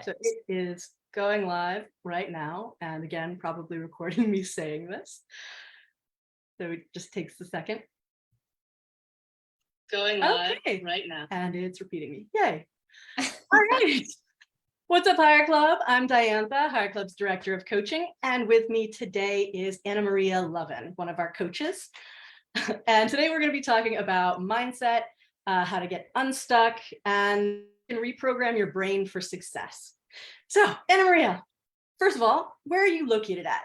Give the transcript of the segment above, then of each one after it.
So it is going live right now. And again, probably recording me saying this. So it just takes a second. Going live right now. And it's repeating me. Yay. All right. What's up, HireClub? I'm Diantha, HireClub's Director of Coaching. And with me today is Annamaria Loven, one of our coaches. And today we're going to be talking about mindset, how to get unstuck, and reprogram your brain for success. So, Annamaria, first of all, where are you located at?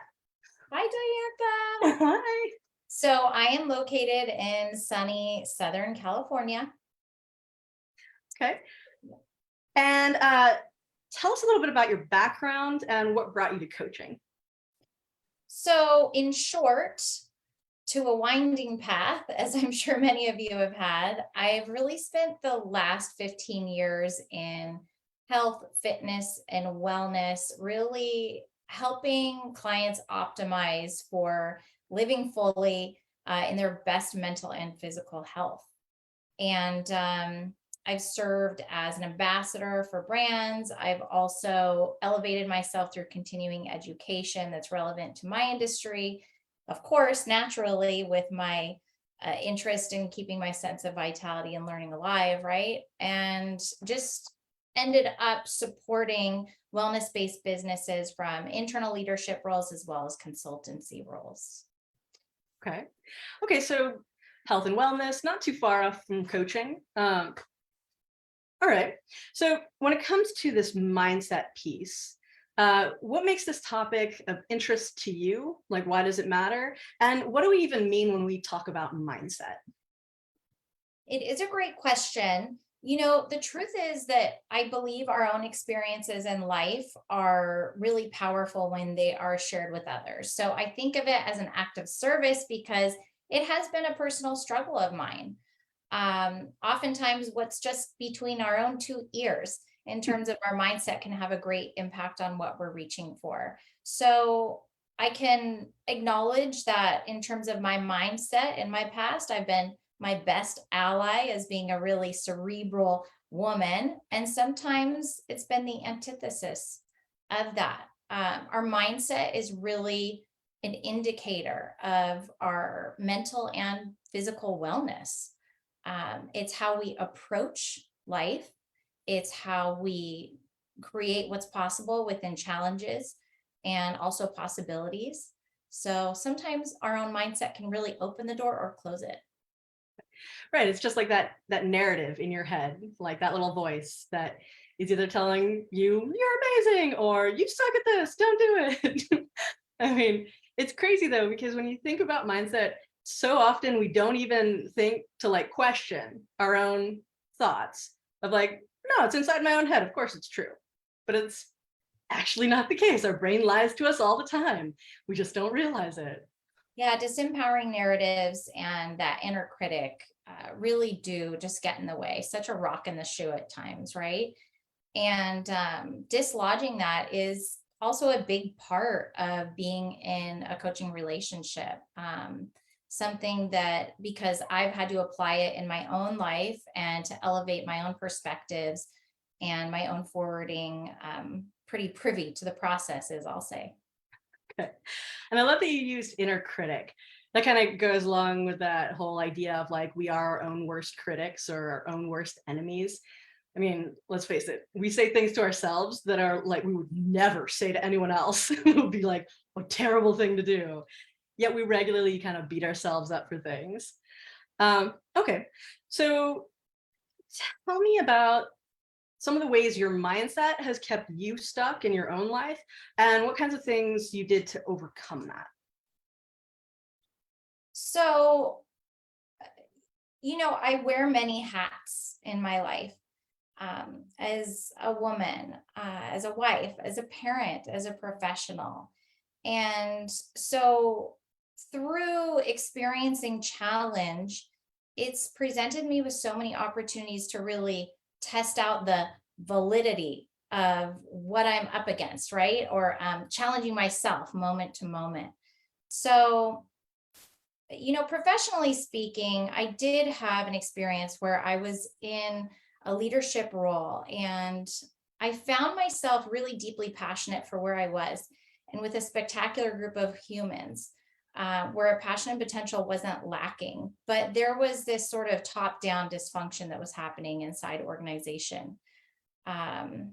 Hi, Diantha. Hi. So I am located in sunny Southern California. Okay. And tell us a little bit about your background and what brought you to coaching. So in short, to a winding path, as I'm sure many of you have had, I've really spent the last 15 years in health, fitness, and wellness, really helping clients optimize for living fully in their best mental and physical health. And I've served as an ambassador for brands. I've also elevated myself through continuing education that's relevant to my industry. Of course, naturally, with my interest in keeping my sense of vitality and learning alive, right? And just ended up supporting wellness-based businesses from internal leadership roles as well as consultancy roles. Okay. Okay, so health and wellness, not too far off from coaching. All right. So when it comes to this mindset piece, what makes this topic of interest to you? Like, why does it matter? And what do we even mean when we talk about mindset? It is a great question. You know, the truth is that I believe our own experiences in life are really powerful when they are shared with others. So I think of it as an act of service because it has been a personal struggle of mine. Oftentimes, what's just between our own two ears in terms of our mindset can have a great impact on what we're reaching for. So I can acknowledge that in terms of my mindset in my past, I've been my best ally as being a really cerebral woman. And sometimes it's been the antithesis of that. Our mindset is really an indicator of our mental and physical wellness. It's how we approach life. It's how we create what's possible within challenges and also possibilities. So sometimes our own mindset can really open the door or close it. Right. It's just like that narrative in your head, like that little voice that is either telling you you're amazing or you suck at this, don't do it. I mean, it's crazy though, because when you think about mindset, so often we don't even think to like question our own thoughts of like, no, it's inside my own head. Of course it's true, but it's actually not the case. Our brain lies to us all the time. We just don't realize it. Yeah, disempowering narratives and that inner critic really do just get in the way. Such a rock in the shoe at times, right? And dislodging that is also a big part of being in a coaching relationship. Something that, because I've had to apply it in my own life and to elevate my own perspectives and my own forwarding, pretty privy to the processes, I'll say. Okay. And I love that you used inner critic. That kind of goes along with that whole idea of like, we are our own worst critics or our own worst enemies. I mean, let's face it, we say things to ourselves that are like, we would never say to anyone else. It would be like a terrible thing to do. Yet we regularly kind of beat ourselves up for things. Okay, so tell me about some of the ways your mindset has kept you stuck in your own life and what kinds of things you did to overcome that. So, you know, I wear many hats in my life. As a woman, as a wife, as a parent, as a professional. And so through experiencing challenge, it's presented me with so many opportunities to really test out the validity of what I'm up against, right? Or challenging myself moment to moment. So, you know, professionally speaking, I did have an experience where I was in a leadership role and I found myself really deeply passionate for where I was and with a spectacular group of humans, where passion and potential wasn't lacking. But there was this sort of top down dysfunction that was happening inside organization. Um,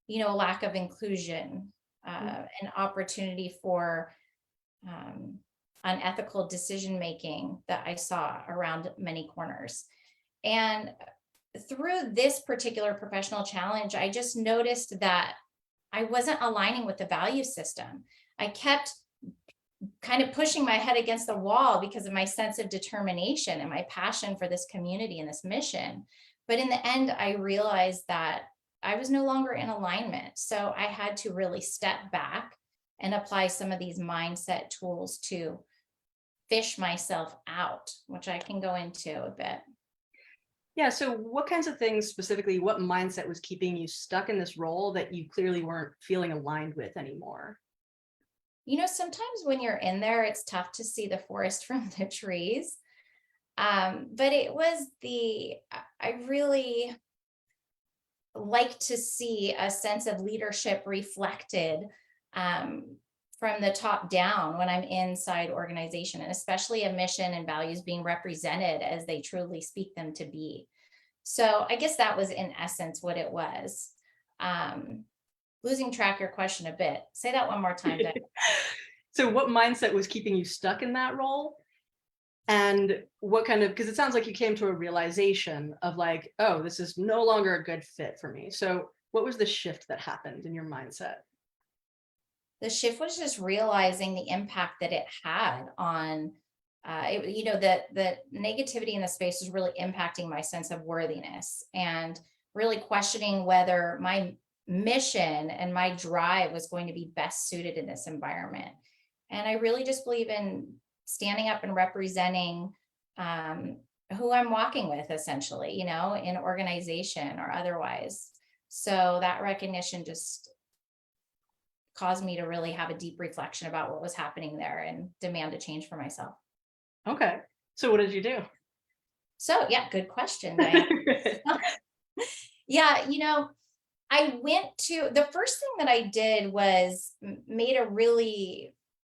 lack of inclusion, an opportunity for unethical decision making that I saw around many corners. And through this particular professional challenge, I just noticed that I wasn't aligning with the value system. I kept kind of pushing my head against the wall because of my sense of determination and my passion for this community and this mission. But in the end, I realized that I was no longer in alignment. So I had to really step back and apply some of these mindset tools to fish myself out, which I can go into a bit. Yeah. So what kinds of things specifically, what mindset was keeping you stuck in this role that you clearly weren't feeling aligned with anymore? Sometimes when you're in there, it's tough to see the forest from the trees. But it was I really like to see a sense of leadership reflected from the top down when I'm inside organization, and especially a mission and values being represented as they truly speak them to be. So I guess that was in essence what it was. Losing track of your question a bit. Say that one more time, Diane. So what mindset was keeping you stuck in that role? And what kind of, because it sounds like you came to a realization of like, oh, this is no longer a good fit for me. So what was the shift that happened in your mindset? The shift was just realizing the impact that it had on the negativity in the space was really impacting my sense of worthiness and really questioning whether my mission and my drive was going to be best suited in this environment. And I really just believe in standing up and representing who I'm walking with, essentially, in organization or otherwise. So that recognition just caused me to really have a deep reflection about what was happening there and demand a change for myself. Okay. So what did you do? So yeah, good question, Diane. Yeah, I went to the first thing that I did was made a really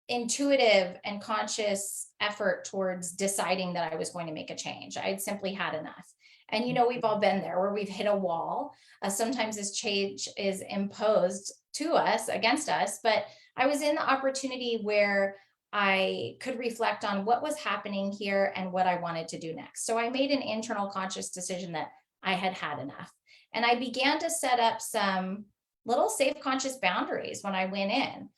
intuitive and conscious effort towards deciding that I was going to make a change. I'd simply had enough. And we've all been there where we've hit a wall. Sometimes this change is imposed to us, against us, but I was in the opportunity where I could reflect on what was happening here and what I wanted to do next. So I made an internal conscious decision that I had had enough. And I began to set up some little safe conscious boundaries when I went in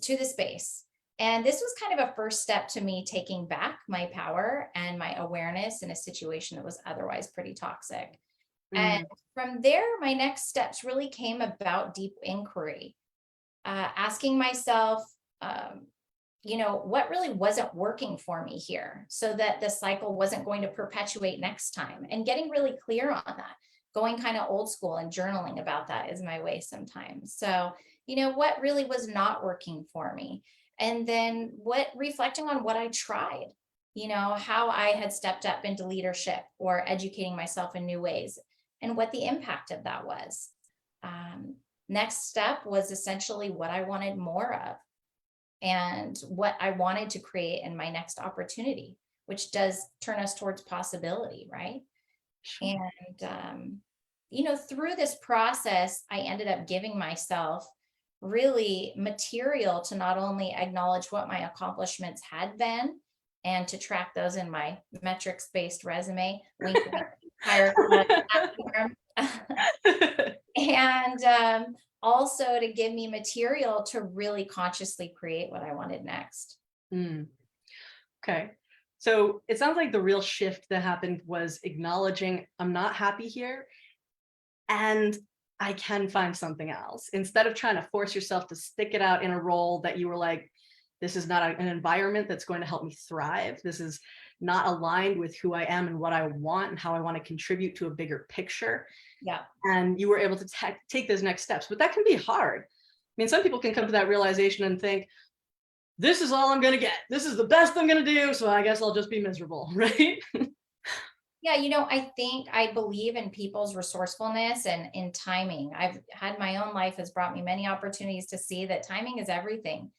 to the space. And this was kind of a first step to me taking back my power and my awareness in a situation that was otherwise pretty toxic. And from there, my next steps really came about deep inquiry, asking myself, what really wasn't working for me here so that the cycle wasn't going to perpetuate next time, and getting really clear on that, going kind of old school and journaling about that is my way sometimes. So, what really was not working for me. And then reflecting on what I tried, how I had stepped up into leadership or educating myself in new ways and what the impact of that was. Next step was essentially what I wanted more of and what I wanted to create in my next opportunity, which does turn us towards possibility, right? Sure. And, through this process, I ended up giving myself really material to not only acknowledge what my accomplishments had been and to track those in my metrics-based resume, wink, wink, HireClub, and also to give me material to really consciously create what I wanted next. Okay. So it sounds like the real shift that happened was acknowledging I'm not happy here and I can find something else, instead of trying to force yourself to stick it out in a role that you were like, this is not an environment that's going to help me thrive. This is not aligned with who I am and what I want and how I want to contribute to a bigger picture. Yeah. And you were able to take those next steps, but that can be hard. I mean, some people can come to that realization and think, this is all I'm going to get. This is the best I'm going to do. So I guess I'll just be miserable, right? Yeah, I think I believe in people's resourcefulness and in timing. I've had my own life has brought me many opportunities to see that timing is everything.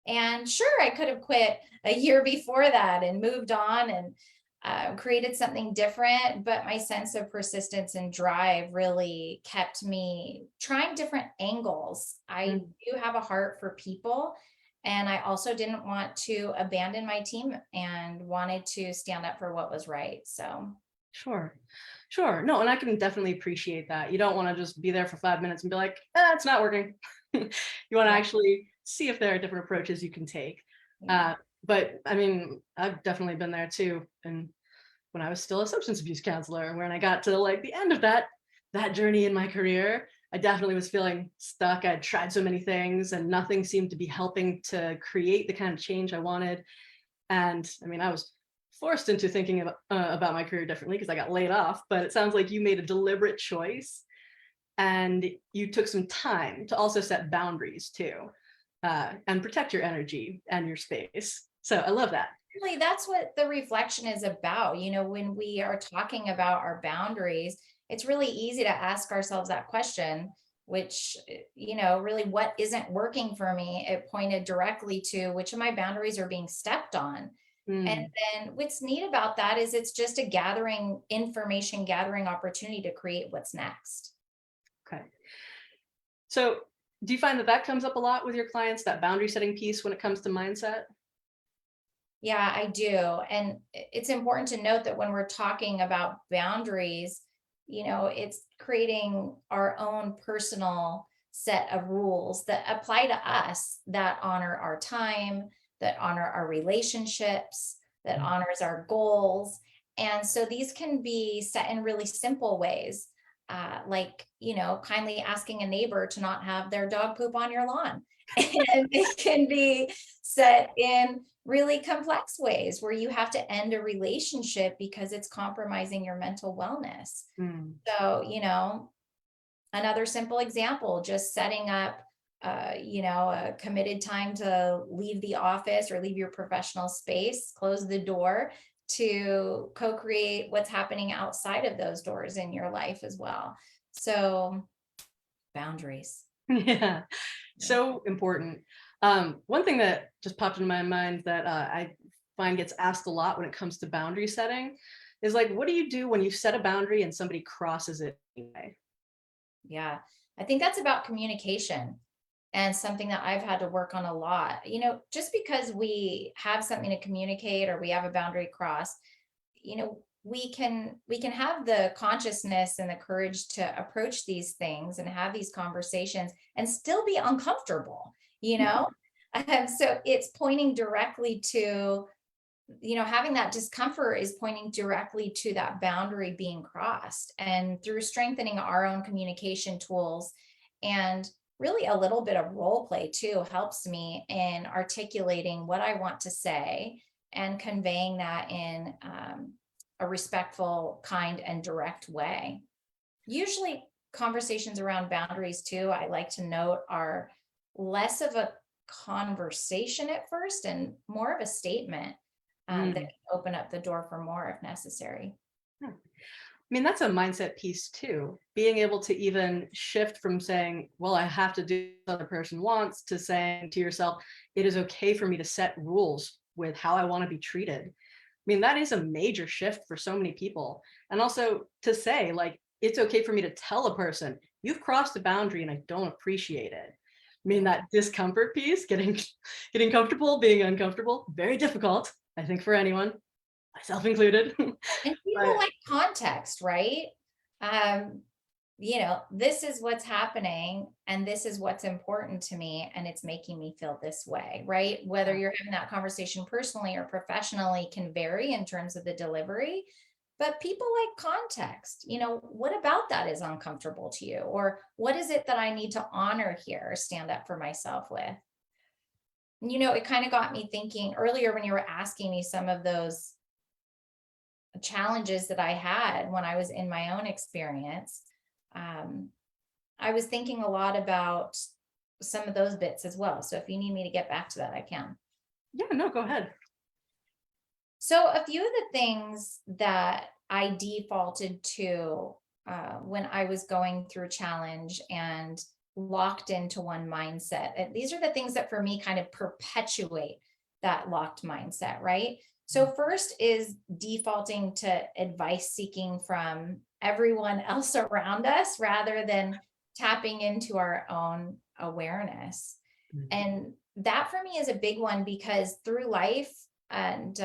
And sure, I could have quit a year before that and moved on and created something different, but my sense of persistence and drive really kept me trying different angles. I Mm, do have a heart for people, and I also didn't want to abandon my team and wanted to stand up for what was right. So, sure. Sure. No, and I can definitely appreciate that. You don't want to just be there for 5 minutes and be like, it's not working. You want to yeah, actually see if there are different approaches you can take. yeah. Uh, but I mean, I've definitely been there too. And when I was still a substance abuse counselor, when I got to like the end of that journey in my career, I definitely was feeling stuck. I'd tried so many things and nothing seemed to be helping to create the kind of change I wanted. And I mean, I was forced into thinking about my career differently because I got laid off, but it sounds like you made a deliberate choice and you took some time to also set boundaries too, and protect your energy and your space. So I love that. Really, that's what the reflection is about. When we are talking about our boundaries, it's really easy to ask ourselves that question, which, really what isn't working for me? It pointed directly to which of my boundaries are being stepped on. And Mm, then what's neat about that is it's just a information gathering opportunity to create what's next. okay. So do you find that comes up a lot with your clients, that boundary setting piece when it comes to mindset? Yeah, I do. And it's important to note that when we're talking about boundaries, it's creating our own personal set of rules that apply to us that honor our time, that honor our relationships, that honors our goals. And so these can be set in really simple ways, like, kindly asking a neighbor to not have their dog poop on your lawn. And it can be set in really complex ways where you have to end a relationship because it's compromising your mental wellness. Mm, So, another simple example, just setting up, a committed time to leave the office or leave your professional space, close the door to co create what's happening outside of those doors in your life as well. So, boundaries. yeah, Yeah. so important. One thing that just popped into my mind that I find gets asked a lot when it comes to boundary setting is like, what do you do when you set a boundary and somebody crosses it anyway? Yeah. I think that's about communication and something that I've had to work on a lot. Just because we have something to communicate or we have a boundary cross, we can have the consciousness and the courage to approach these things and have these conversations and still be uncomfortable, you know? So it's pointing directly to, having that discomfort is pointing directly to that boundary being crossed. And through strengthening our own communication tools and really a little bit of role play too helps me in articulating what I want to say and conveying that in a respectful, kind, and direct way. Usually, conversations around boundaries too, I like to note, are less of a conversation at first and more of a statement that Mm. can open up the door for more if necessary. Yeah. I mean, that's a mindset piece too. Being able to even shift from saying, well, I have to do what the other person wants to saying to yourself, it is okay for me to set rules with how I want to be treated. I mean, that is a major shift for so many people. And also to say, like, it's okay for me to tell a person, you've crossed a boundary and I don't appreciate it. I mean, Yeah. that discomfort piece, getting comfortable, being uncomfortable, very difficult, I think, for anyone, myself included. And people But like context, right? Um, this is what's happening and this is what's important to me and it's making me feel this way, right? Whether you're having that conversation personally or professionally can vary in terms of the delivery, but people like context. What about that is uncomfortable to you? Or what is it that I need to honor here or stand up for myself with? It kind of got me thinking earlier when you were asking me some of those challenges that I had when I was in my own experience. Um, I was thinking a lot about some of those bits as well. So if you need me to get back to that, I can. yeah, no, go ahead. So a few of the things that I defaulted to when I was going through challenge and locked into one mindset. And these are the things that for me kind of perpetuate that locked mindset, right? So, first is defaulting to advice seeking from everyone else around us rather than tapping into our own awareness. And that for me is a big one because through life, and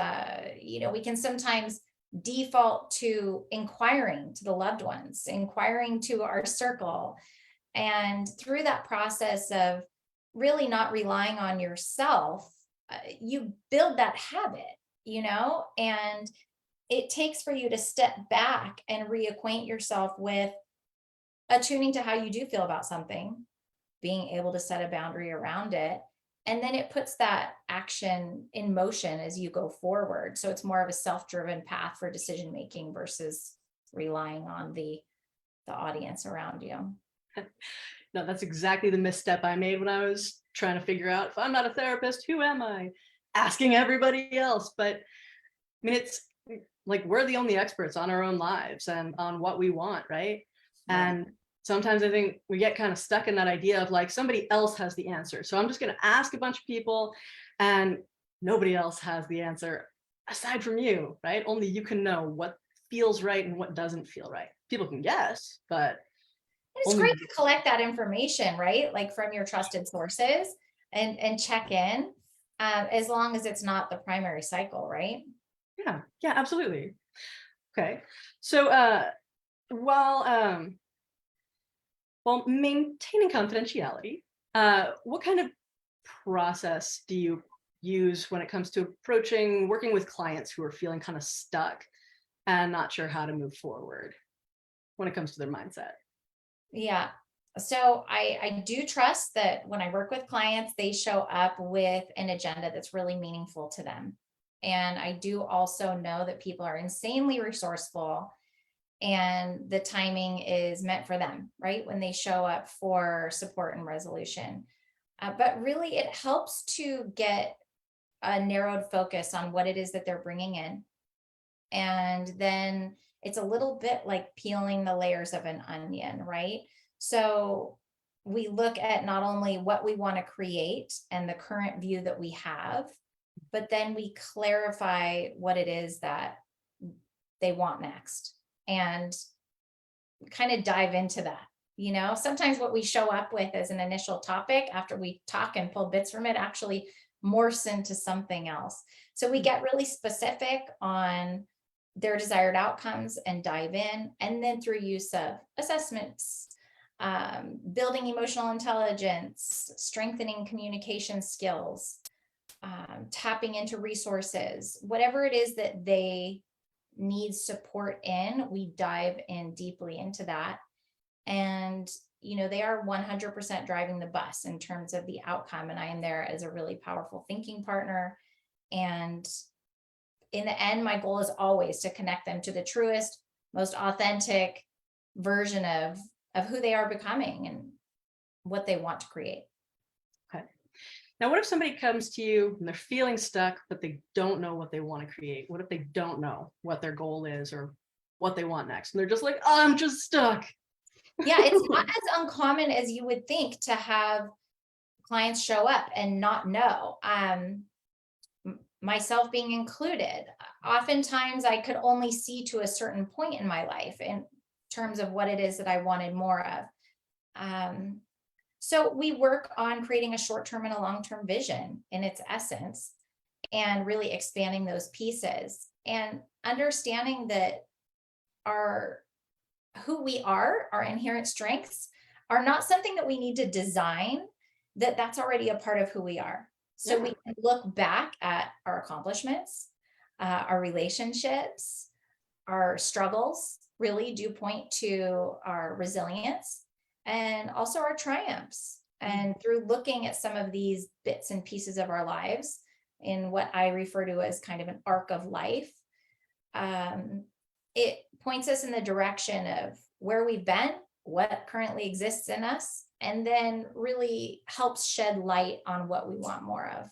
we can sometimes default to inquiring to the loved ones, inquiring to our circle. And through that process of really not relying on yourself, you build that habit, and it takes for you to step back and reacquaint yourself with attuning to how you do feel about something, being able to set a boundary around it. And then it puts that action in motion as you go forward. So it's more of a self-driven path for decision making versus relying on the audience around you. No, that's exactly the misstep I made when I was trying to figure out, if I'm not a therapist, who am I? Asking everybody else. But I mean, it's like we're the only experts on our own lives and on what we want, right? And sometimes I think we get kind of stuck in that idea of like somebody else has the answer. So I'm just going to ask a bunch of people and nobody else has the answer aside from you, right? Only you can know what feels right and what doesn't feel right. People can guess, but it's great to collect that information, right? Like from your trusted sources and check in, as long as it's not the primary cycle, right? Yeah, absolutely. Okay. So while maintaining confidentiality, what kind of process do you use when it comes to working with clients who are feeling kind of stuck and not sure how to move forward when it comes to their mindset? Yeah. So I do trust that when I work with clients, they show up with an agenda that's really meaningful to them. And I do also know that people are insanely resourceful and the timing is meant for them, right? When they show up for support and resolution. But really, it helps to get a narrowed focus on what it is that they're bringing in. And then it's a little bit like peeling the layers of an onion, right? So we look at not only what we want to create and the current view that we have, but then we clarify what it is that they want next and kind of dive into that. Sometimes what we show up with as an initial topic after we talk and pull bits from it actually morphs into something else. So we get really specific on their desired outcomes and dive in. And then through use of assessments, building emotional intelligence, strengthening communication skills, tapping into resources, whatever it is that they need support in, we dive in deeply into that. And, they are 100% driving the bus in terms of the outcome. And I am there as a really powerful thinking partner. And in the end, my goal is always to connect them to the truest, most authentic version of who they are becoming and what they want to create. Okay. Now, what if somebody comes to you and they're feeling stuck, but they don't know what they want to create? What if they don't know what their goal is or what they want next? And they're just like, oh, I'm just stuck. Yeah, it's not as uncommon as you would think to have clients show up and not know. Myself being included. Oftentimes I could only see to a certain point in my life in terms of what it is that I wanted more of. So we work on creating a short-term and a long-term vision in its essence and really expanding those pieces and understanding that who we are, our inherent strengths are not something that we need to design, that's already a part of who we are. So we can look back at our accomplishments, our relationships, our struggles really do point to our resilience and also our triumphs. And through looking at some of these bits and pieces of our lives in what I refer to as kind of an arc of life, it points us in the direction of where we've been, what currently exists in us, and then really helps shed light on what we want more of.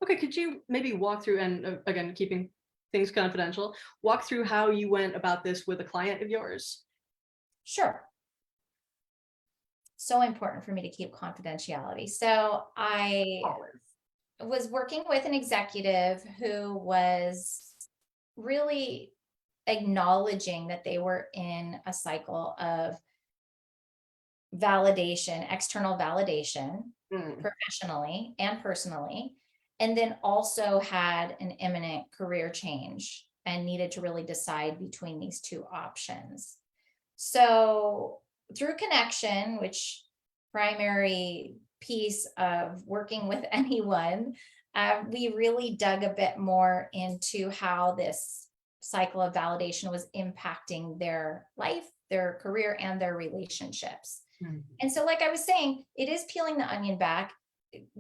Okay. Could you maybe walk through, and again, keeping things confidential. Walk through how you went about this with a client of yours. Sure. So important for me to keep confidentiality. So I was working with an executive who was really acknowledging that they were in a cycle of validation, external validation, professionally and personally, and then also had an imminent career change and needed to really decide between these two options. So through connection, which primary piece of working with anyone, we really dug a bit more into how this cycle of validation was impacting their life, their career, and their relationships. And so, like I was saying, it is peeling the onion back,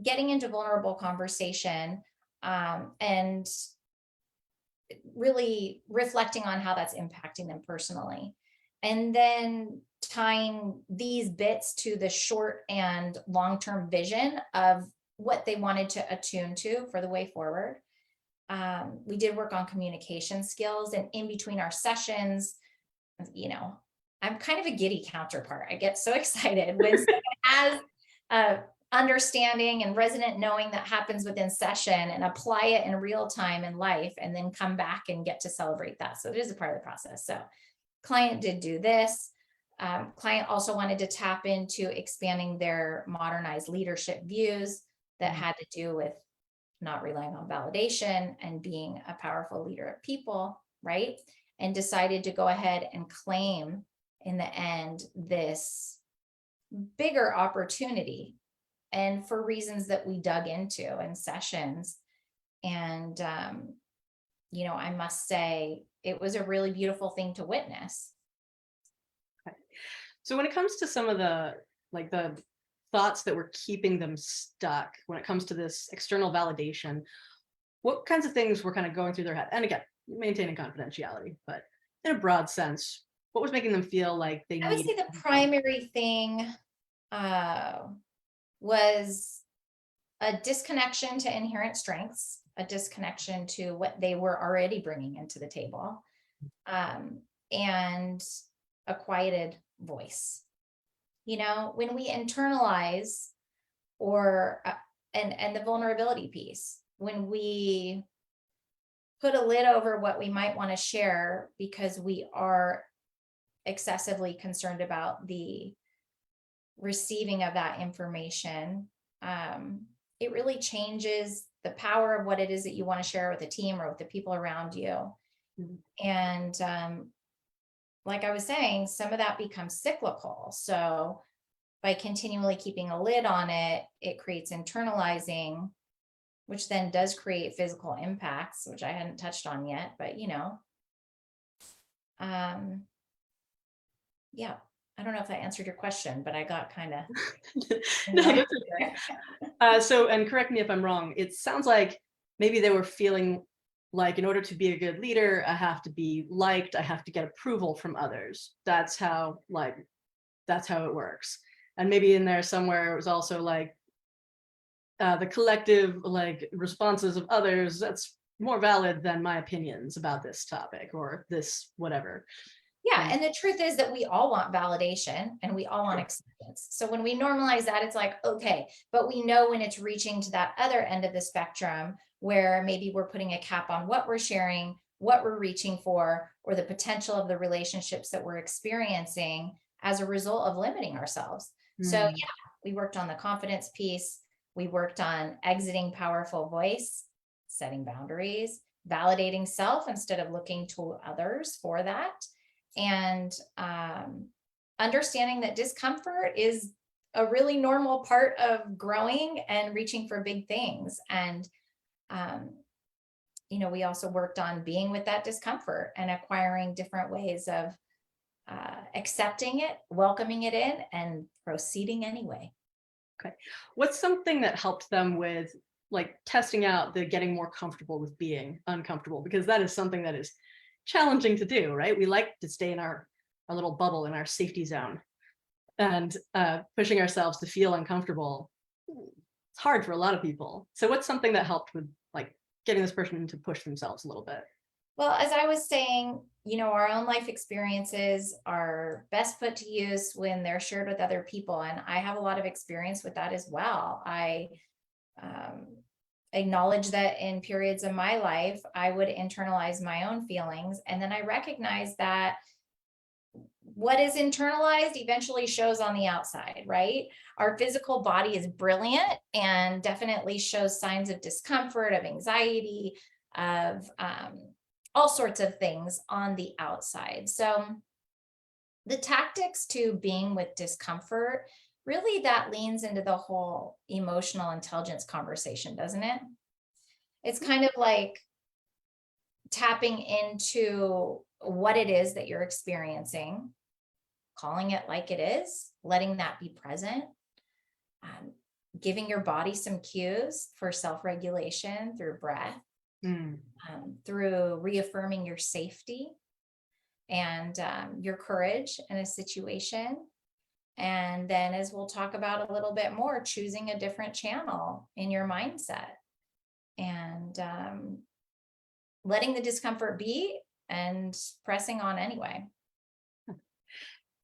getting into vulnerable conversation, and really reflecting on how that's impacting them personally. And then tying these bits to the short and long-term vision of what they wanted to attune to for the way forward. We did work on communication skills, and in between our sessions, I'm kind of a giddy counterpart. I get so excited when someone has understanding and resonant knowing that happens within session and apply it in real time in life, and then come back and get to celebrate that. So it is a part of the process. So client did do this. Client also wanted to tap into expanding their modernized leadership views that had to do with not relying on validation and being a powerful leader of people, right? And decided to go ahead and claim in the end this bigger opportunity, and for reasons that we dug into in sessions. And I must say it was a really beautiful thing to witness. Okay. So when it comes to some of the thoughts that were keeping them stuck when it comes to this external validation, what kinds of things were kind of going through their head? And again, maintaining confidentiality, but in a broad sense, what was making them feel like they I would say needed? the primary thing was a disconnection to inherent strengths, a disconnection to what they were already bringing into the table, and a quieted voice. When we internalize and the vulnerability piece, when we put a lid over what we might want to share because we are excessively concerned about the receiving of that information, it really changes the power of what it is that you want to share with the team or with the people around you. And like I was saying, some of that becomes cyclical. So by continually keeping a lid on it, it creates internalizing, which then does create physical impacts, which I hadn't touched on yet, but yeah, I don't know if that answered your question, but I got kind of. No, that's okay. So, and correct me if I'm wrong, it sounds like maybe they were feeling like in order to be a good leader, I have to be liked, I have to get approval from others. That's how it works. And maybe in there somewhere it was also like the collective responses of others, that's more valid than my opinions about this topic or this whatever. Yeah. And the truth is that we all want validation and we all want acceptance. So when we normalize that, it's like, okay, but we know when it's reaching to that other end of the spectrum where maybe we're putting a cap on what we're sharing, what we're reaching for, or the potential of the relationships that we're experiencing as a result of limiting ourselves. So yeah, we worked on the confidence piece. We worked on exiting powerful voice, setting boundaries, validating self instead of looking to others for that. And understanding that discomfort is a really normal part of growing and reaching for big things. And, we also worked on being with that discomfort and acquiring different ways of accepting it, welcoming it in, and proceeding anyway. Okay. What's something that helped them with testing out the getting more comfortable with being uncomfortable? Because that is something that is challenging to do, right? We like to stay in our little bubble, in our safety zone, and pushing ourselves to feel uncomfortable. It's hard for a lot of people. So what's something that helped with getting this person to push themselves a little bit? Well, as I was saying, our own life experiences are best put to use when they're shared with other people. And I have a lot of experience with that as well. I um, acknowledge that in periods of my life, I would internalize my own feelings. And then I recognize that what is internalized eventually shows on the outside, right? Our physical body is brilliant and definitely shows signs of discomfort, of anxiety, of all sorts of things on the outside. So the tactics to being with discomfort, really that leans into the whole emotional intelligence conversation, doesn't it? It's kind of like tapping into what it is that you're experiencing, calling it like it is, letting that be present, um, giving your body some cues for self-regulation through breath, Mm. through reaffirming your safety and your courage in a situation. And then, as we'll talk about a little bit more, choosing a different channel in your mindset and letting the discomfort be and pressing on anyway.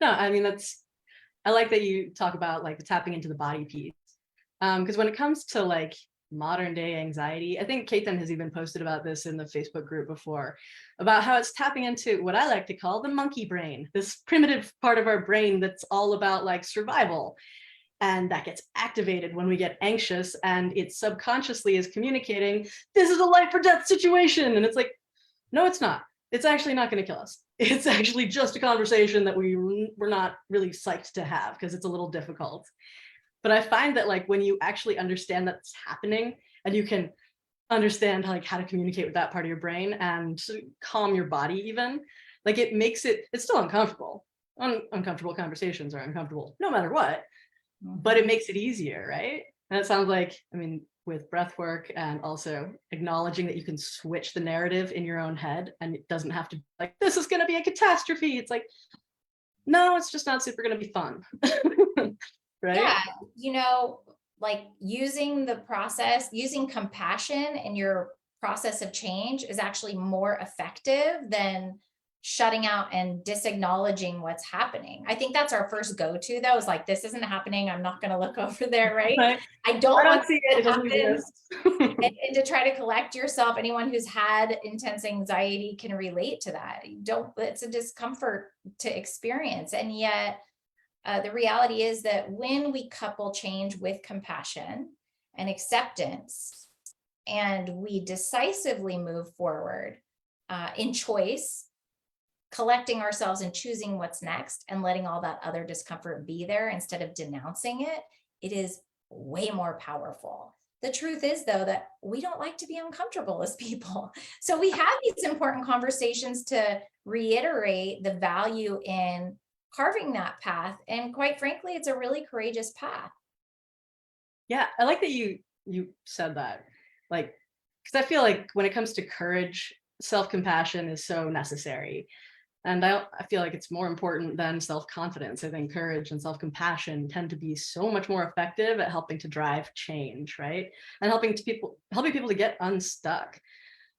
No, I mean, I like that you talk about like the tapping into the body piece. Because when it comes to like modern day anxiety, I think Caitlin has even posted about this in the Facebook group before, about how it's tapping into what I like to call the monkey brain, this primitive part of our brain that's all about like survival. And that gets activated when we get anxious, and it subconsciously is communicating, this is a life or death situation. And it's like, no, it's not. It's actually not going to kill us. It's actually just a conversation that we're not really psyched to have because it's a little difficult. But I find that like when you actually understand that's happening and you can understand like how to communicate with that part of your brain and calm your body, even like it's still uncomfortable. Uncomfortable conversations are uncomfortable no matter what, but it makes it easier, right? And it sounds like, I mean, with breath work and also acknowledging that you can switch the narrative in your own head and it doesn't have to be like, this is going to be a catastrophe. It's like, no, it's just not super going to be fun. Right? Yeah, like using the process, using compassion in your process of change is actually more effective than shutting out and disacknowledging what's happening. I think that's our first go-to though, is like, this isn't happening. I'm not going to look over there, right? Right? I I don't want don't see it. that It to doesn't happen. exist. And to try to collect yourself, anyone who's had intense anxiety can relate to that. It's a discomfort to experience. And yet, the reality is that when we couple change with compassion and acceptance, and we decisively move forward in choice, collecting ourselves and choosing what's next and letting all that other discomfort be there instead of denouncing it, it is way more powerful. The truth is, though, that we don't like to be uncomfortable as people. So we have these important conversations to reiterate the value in carving that path. And quite frankly, it's a really courageous path. Yeah, I like that you said that. Like, because I feel like when it comes to courage, self-compassion is so necessary. And I feel like it's more important than self-confidence. I think courage and self-compassion tend to be so much more effective at helping to drive change, right? And helping people to get unstuck.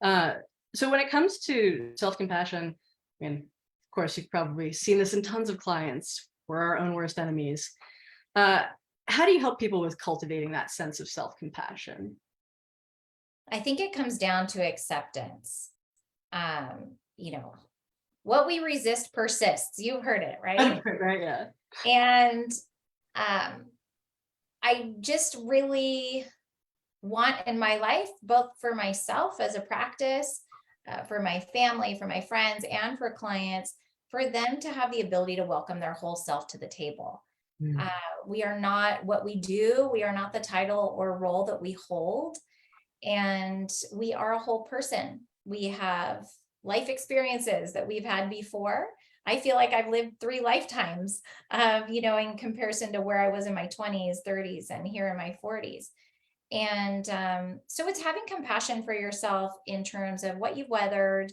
Uh, so when it comes to self-compassion, I mean, of course, you've probably seen this in tons of clients. We're our own worst enemies. Uh, how do you help people with cultivating that sense of self-compassion? I think it comes down to acceptance. You know, what we resist persists. You've heard it, right? Right, yeah. And um, I just really want in my life, both for myself as a practice, for my family, for my friends, and for clients, for them to have the ability to welcome their whole self to the table. Mm. We are not what we do, we are not the title or role that we hold, and we are a whole person. We have life experiences that we've had before. I feel like I've lived 3 lifetimes, in comparison to where I was in my 20s, 30s, and here in my 40s. And so it's having compassion for yourself in terms of what you've weathered,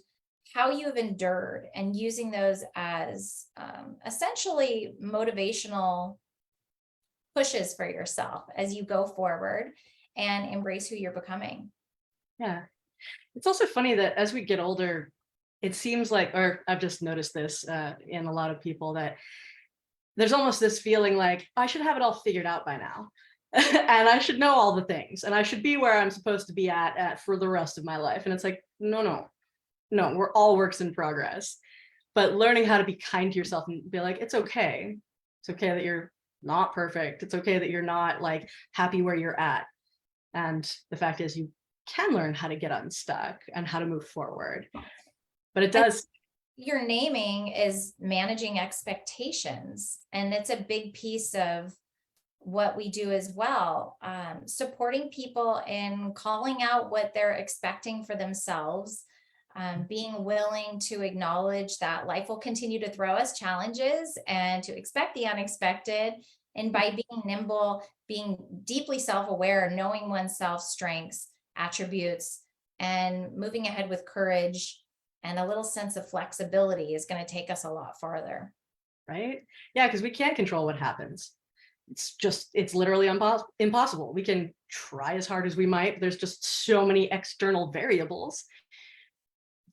how you've endured, and using those as essentially motivational pushes for yourself as you go forward and embrace who you're becoming. Yeah. It's also funny that as we get older, it seems like, or I've just noticed this in a lot of people, that there's almost this feeling like I should have it all figured out by now. And I should know all the things and I should be where I'm supposed to be at for the rest of my life. And it's like, no, we're all works in progress. But learning how to be kind to yourself and be like, it's okay. It's okay that you're not perfect. It's okay that you're not like happy where you're at. And the fact is, you can learn how to get unstuck and how to move forward. But it does. Your naming is managing expectations, and it's a big piece of what we do as well. Supporting people in calling out what they're expecting for themselves, being willing to acknowledge that life will continue to throw us challenges and to expect the unexpected. And by being nimble, being deeply self-aware, knowing oneself strengths, attributes, and moving ahead with courage and a little sense of flexibility is going to take us a lot farther. Right? Yeah, because we can't control what happens. It's literally impossible. We can try as hard as we might. There's just so many external variables.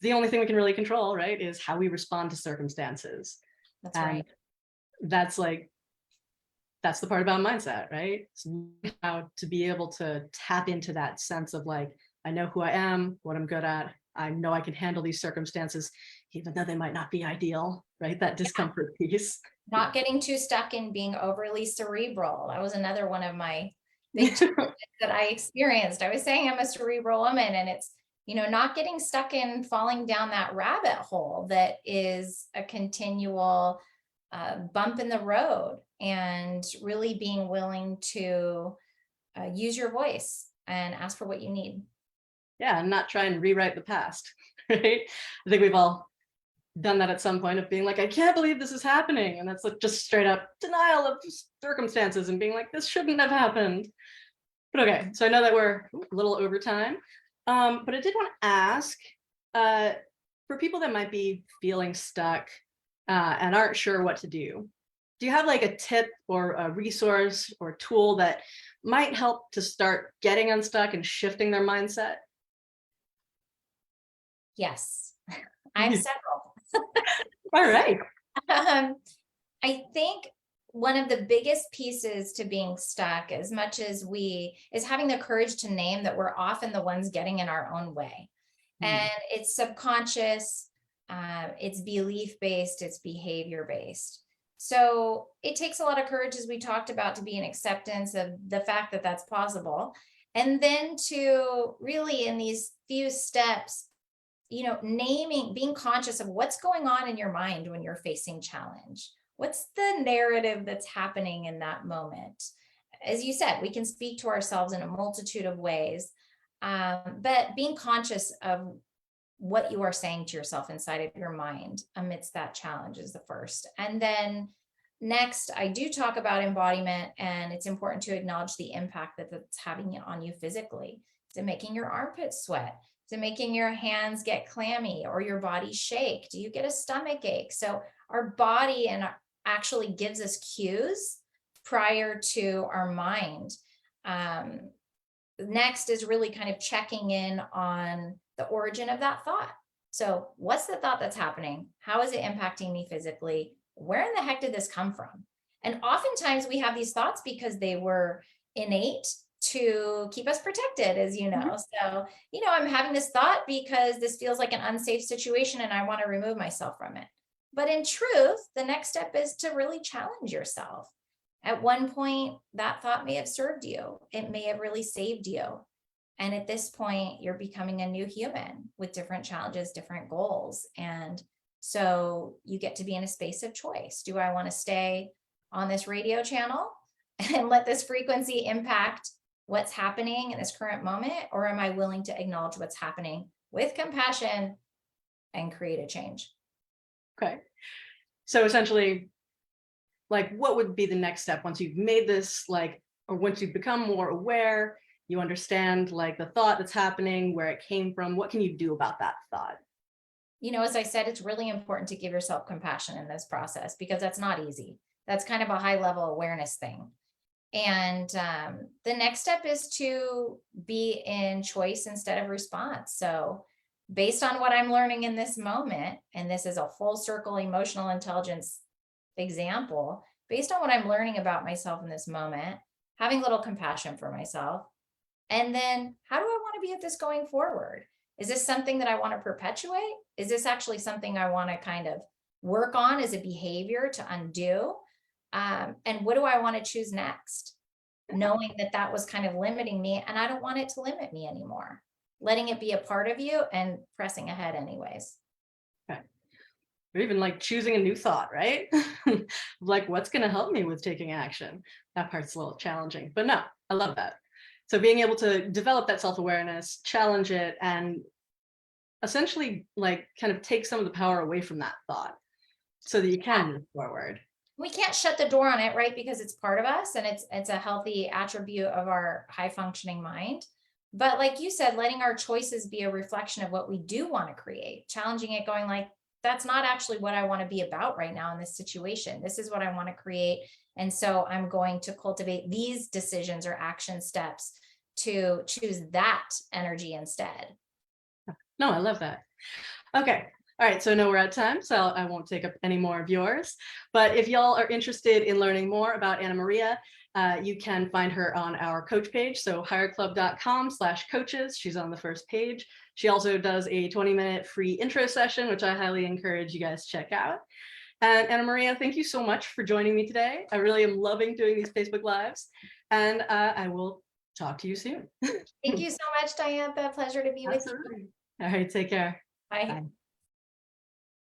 The only thing we can really control, right, is how we respond to circumstances. That's right. That's the part about mindset, right? So how to be able to tap into that sense of like, I know who I am, what I'm good at. I know I can handle these circumstances, even though they might not be ideal, right? That discomfort piece. Not getting too stuck in being overly cerebral. That was another one of my big challenges that I experienced. I was saying I'm a cerebral woman, and it's, not getting stuck in falling down that rabbit hole that is a continual bump in the road, and really being willing to use your voice and ask for what you need. Yeah, and not try and rewrite the past, right? I think we've all done that at some point, of being like, I can't believe this is happening. And that's like just straight up denial of circumstances and being like, this shouldn't have happened. But okay, so I know that we're a little over time, but I did want to ask, for people that might be feeling stuck and aren't sure what to do you have like a tip or a resource or tool that might help to start getting unstuck and shifting their mindset? Yes, I have several. All right. I think one of the biggest pieces to being stuck, as much as is having the courage to name that we're often the ones getting in our own way. And it's subconscious, it's belief-based, it's behavior-based. So it takes a lot of courage, as we talked about, to be in acceptance of the fact that that's possible. And then to really, in these few steps, naming, being conscious of what's going on in your mind when you're facing challenge. What's the narrative that's happening in that moment? As you said, we can speak to ourselves in a multitude of ways, but being conscious of what you are saying to yourself inside of your mind amidst that challenge is the first. And then next, I do talk about embodiment, and it's important to acknowledge the impact that that's having on you physically. Is it making your armpits sweat? Is it making your hands get clammy or your body shake? Do you get a stomach ache? So our body actually gives us cues prior to our mind. Next is really kind of checking in on the origin of that thought. So what's the thought that's happening? How is it impacting me physically? Where in the heck did this come from? And oftentimes we have these thoughts because they were innate to keep us protected, as you know. So, I'm having this thought because this feels like an unsafe situation and I want to remove myself from it. But in truth, the next step is to really challenge yourself. At one point, that thought may have served you. It may have really saved you. And at this point, you're becoming a new human with different challenges, different goals. And so you get to be in a space of choice. Do I want to stay on this radio channel and let this frequency impact what's happening in this current moment? Or am I willing to acknowledge what's happening with compassion and create a change? Okay. So essentially, like, what would be the next step once you've made this, like, or once you've become more aware, you understand like the thought that's happening, where it came from, what can you do about that thought? As I said, it's really important to give yourself compassion in this process, because that's not easy. That's kind of a high level awareness thing. And the next step is to be in choice instead of response. So based on what I'm learning in this moment, and this is a full circle emotional intelligence example, based on what I'm learning about myself in this moment, having a little compassion for myself. And then how do I want to be at this going forward? Is this something that I want to perpetuate? Is this actually something I want to kind of work on as a behavior to undo? And what do I want to choose next? Knowing that that was kind of limiting me, and I don't want it to limit me anymore. Letting it be a part of you and pressing ahead anyways. Okay. Or even like choosing a new thought, right? Like, what's going to help me with taking action? That part's a little challenging, but no, I love that. So being able to develop that self-awareness, challenge it, and essentially like kind of take some of the power away from that thought so that you can move forward. We can't shut the door on it, right? Because it's part of us and it's a healthy attribute of our high functioning mind. But like you said, letting our choices be a reflection of what we do want to create, challenging it, going like, that's not actually what I want to be about right now in this situation. This is what I want to create. And so I'm going to cultivate these decisions or action steps to choose that energy instead. No, I love that. Okay. All right. So I know we're at time, so I won't take up any more of yours. But if y'all are interested in learning more about Annamaria, you can find her on our coach page. So hireclub.com/coaches. She's on the first page. She also does a 20-minute free intro session, which I highly encourage you guys to check out. And Annamaria, thank you so much for joining me today. I really am loving doing these Facebook Lives, and I will talk to you soon. Thank you so much, Diantha. Pleasure to be with you. Absolutely. All right. Take care. Bye. Bye.